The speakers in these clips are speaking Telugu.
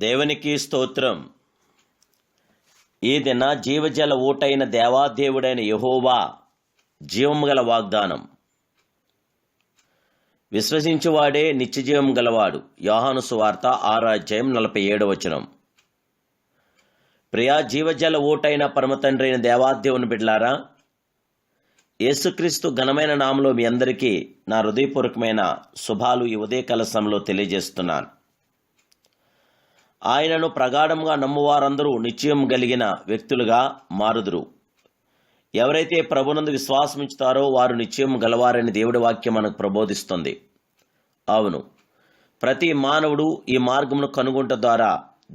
దేవునికి స్తోత్రం. ఈ దిన జీవజల ఊటైన దేవాదేవుడైన యెహోవా జీవము గల వాగ్దానం. విశ్వసించువాడే నిత్యజీవం గలవాడు. యోహాను సువార్త 6:47. ప్రియా జీవజల ఊటైన పరమతండ్రి అయిన దేవాదేవుని బిడ్డలారా, యేసుక్రీస్తు ఘనమైన నామములో మీ అందరికీ నా హృదయపూర్వకమైన శుభాలు ఈ ఉదయకాల సమయంలో తెలియజేస్తున్నాను. ఆయనను ప్రగాఢంగా నమ్మువారందరూ నిశ్చయం కలిగిన వ్యక్తులుగా మారుదురు. ఎవరైతే ప్రభునందు విశ్వాసం ఉంచుతారో వారు నిశ్చయం గలవారని దేవుడి వాక్యం మనకు ప్రబోధిస్తుంది. అవును, ప్రతి మానవుడు ఈ మార్గమును కనుగొంట ద్వారా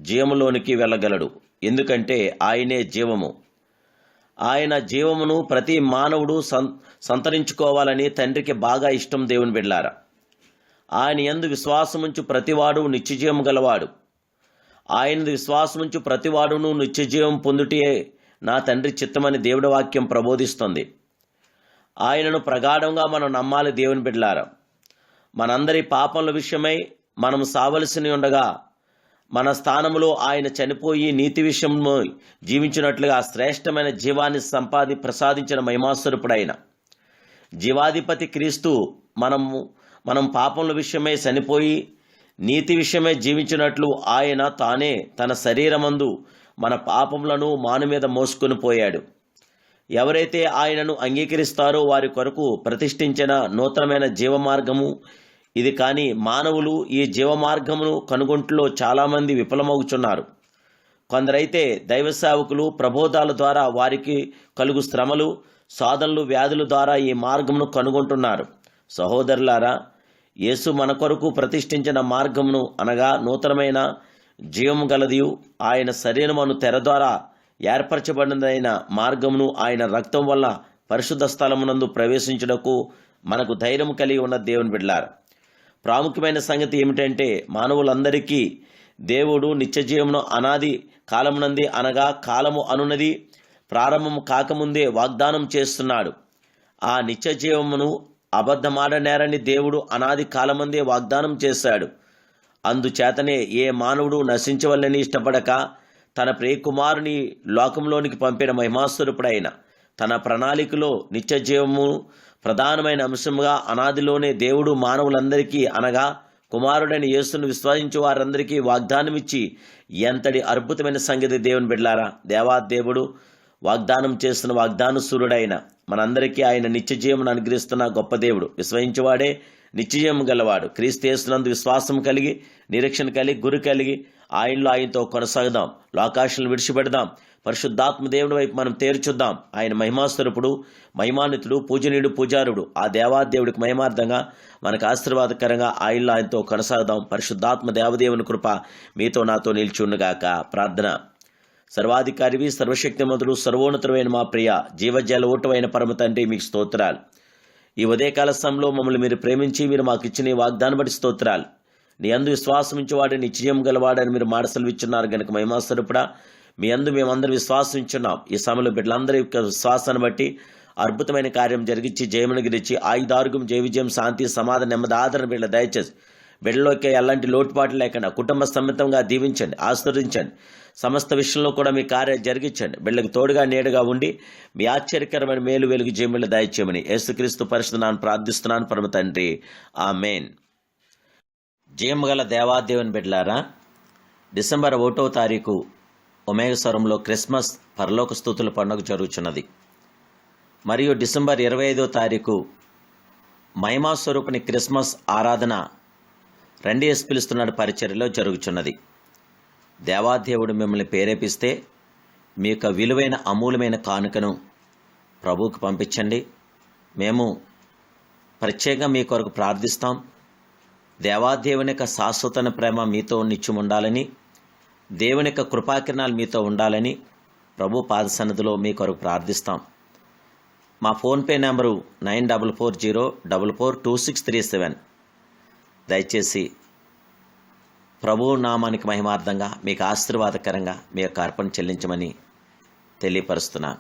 జీవములోనికి వెళ్ళగలడు. ఎందుకంటే ఆయనే జీవము. ఆయన జీవమును ప్రతి మానవుడు సంతరించుకోవాలని తండ్రికి బాగా ఇష్టం. దేవుని బిడ్డలారా, ఆయన యందు విశ్వాసముంచు ప్రతివాడు నిత్యజీవం గలవాడు. ఆయన విశ్వాసముంచు ప్రతివాడును నిత్యజీవం పొందుటే నా తండ్రి చిత్తమని దేవుడి వాక్యం ప్రబోధిస్తుంది. ఆయనను ప్రగాఢంగా మనం నమ్మాలి. దేవుని బిడ్డలారా, మనందరి పాపముల విషయమై మనం సావలసి ఉండగా మన స్థానంలో ఆయన చనిపోయి నీతి విషయంలో జీవించినట్లుగా శ్రేష్టమైన జీవాన్ని ప్రసాదించిన మహిమాస్వరూపుడైన జీవాధిపతి క్రీస్తు మనం పాపముల విషయమై చనిపోయి నీతి విషయమై జీవించినట్లు ఆయన తానే తన శరీరమందు మన పాపములను మాను మీద మోసుకొని పోయాడు. ఎవరైతే ఆయనను అంగీకరిస్తారో వారి కొరకు ప్రతిష్ఠించిన నూతనమైన జీవమార్గము ఇది. కానీ మానవులు ఈ జీవమార్గమును కనుగొంట్లో చాలామంది విఫలమవుతున్నారు. కొందరైతే దైవ సేవకులు ప్రబోధాల ద్వారా వారికి కలుగు శ్రమలు, సాధనలు, వ్యాధుల ద్వారా ఈ మార్గమును కనుగొంటున్నారు. సహోదరులారా, యేసు మన కొరకు ప్రతిష్ఠించిన మార్గమును అనగా నూతనమైన జీవము గలదియు ఆయన శరీరమును తెర ద్వారా ఏర్పరచబడినదైన మార్గమును ఆయన రక్తం వల్ల పరిశుద్ధ స్థలమునందు ప్రవేశించుటకు మనకు ధైర్యం కలిగి ఉన్న దేవుని బిడ్డలారా, ప్రాముఖ్యమైన సంగతి ఏమిటంటే మానవులందరికీ దేవుడు నిత్యజీవమును అనాది కాలమునంది అనగా కాలము అనున్నది ప్రారంభము కాకముందే వాగ్దానం చేస్తున్నాడు. ఆ నిత్యజీవమును అబద్ధమాడనేరని దేవుడు అనాది కాలమందే వాగ్దానం చేశాడు. అందుచేతనే ఏ మానవుడు నశించవలని ఇష్టపడక తన ప్రియకుమారుని లోకంలోనికి పంపిన మహిమాస్వరూపుడైన తన ప్రణాళికలో నిత్యజీవము ప్రధానమైన అంశంగా అనాదిలోనే దేవుడు మానవులందరికీ అనగా కుమారుడైన యేసును విశ్వసించే వారందరికీ వాగ్దానం ఇచ్చి ఎంతటి అద్భుతమైన సంగతి. దేవుని బిడ్డలారా, దేవాదేవుడు వాగ్దానం చేస్తున్న వాగ్దానసూరుడైన మనందరికీ ఆయన నిత్యజీవమును అనుగ్రహిస్తున్న గొప్ప దేవుడు. విశ్వసించేవాడే నిత్యజీవం గలవాడు. క్రీస్తు యేసునందు విశ్వాసం కలిగి నిరీక్షణ కలిగి గురి కలిగి ఆయనతో కొనసాగుదాం. లోకాశలను విడిచిపెడదాం. పరిశుద్ధాత్మ దేవుడి వైపు మనం తేరుచుద్దాం. ఆయన మహిమాస్వరూపుడు, మహిమాన్వితుడు, పూజనీయుడు, పూజారుడు. ఆ దేవాదేవుడికి మహిమార్థంగా మనకు ఆశీర్వాదకరంగా ఆయనతో కొనసాగుదాం. పరిశుద్ధాత్మ దేవదేవుని కృప మీతో నాతో నిలిచుండుగాక. ప్రార్థన. సర్వాధికారివి, సర్వశక్తిమంతుడు, సర్వోన్నతుడైన మా ప్రియ జీవజల ఊటమైన పరమ తండ్రి, మీకు స్తోత్రాలు. ఈ ఉదయకాల సమయంలో మమ్మల్ని మీరు ప్రేమించి మీరు మాకు ఇచ్చిన ఈ వాగ్దానం బట్టి స్తోత్రాలు. నీ అందు విశ్వాసం ఇచ్చేవాడు నిశ్చయం గలవాడని మీరు మాటసలు ఇచ్చున్నారు గనుక మహిమాస్వరూపుడా, మీ అందు మేమందరూ విశ్వాసం ఇచ్చున్నాం. ఈ సమయంలో బిడ్డలందరి యొక్క విశ్వాసాన్ని బట్టి అద్భుతమైన కార్యం జరిగించి జయమును గిరిచి ఆయుధార్గం, జయ విజయం, శాంతి, సమాధానం, నెమ్మది, ఆదరణ బిడ్డ దయచేసి బిడ్డలోకి ఎలాంటి లోటుపాటు లేకుండా కుటుంబ సమేతంగా దీవించండి, ఆశీర్వదించండి. సమస్త విషయంలో కూడా మీ కార్యం జరిగించండి. బిడ్డలకు తోడుగా నీడగా ఉండి మీ ఆశ్చర్యకరమైన మేలు వెలుగు జయములు దయచేయమని యేసుక్రీస్తు పరిశుద్ధ నామమున ప్రార్థిస్తున్నాను పరమ తండ్రి, ఆమేన్. జయముగల దేవాదేవుని బిడ్డలారా, డిసెంబర్ 1వ తారీఖు ఒమేగస్వరంలో క్రిస్మస్ పరలోక స్తుతుల పండుగ జరుగుతున్నది. మరియు డిసెంబర్ 25వ తారీఖు మహిమాస్వరూపుని క్రిస్మస్ ఆరాధన రండి యేసు పిలుస్తున్నాడు పరిచర్యలో జరుగుతున్నది. దేవాదేవుడు మిమ్మల్ని ప్రేరేపిస్తే మీ యొక్క విలువైన అమూల్యమైన కానుకను ప్రభువుకు పంపించండి. మేము ప్రత్యేకంగా మీ కొరకు ప్రార్థిస్తాం. దేవాదేవుని యొక్క శాశ్వత ప్రేమ మీతో నిత్యం ఉండాలని, దేవుని యొక్క కృపాకిరణాలు మీతో ఉండాలని ప్రభు పాద సన్నిధిలో మీ కొరకు ప్రార్థిస్తాం. మా ఫోన్పే నెంబరు 9440442637. దయచేసి ప్రభు నామానికి మహిమార్థంగా మీకు ఆశీర్వాదకరంగా మీ యొక్క అర్పణ చెల్లించమని తెలియపరుస్తున్నాను.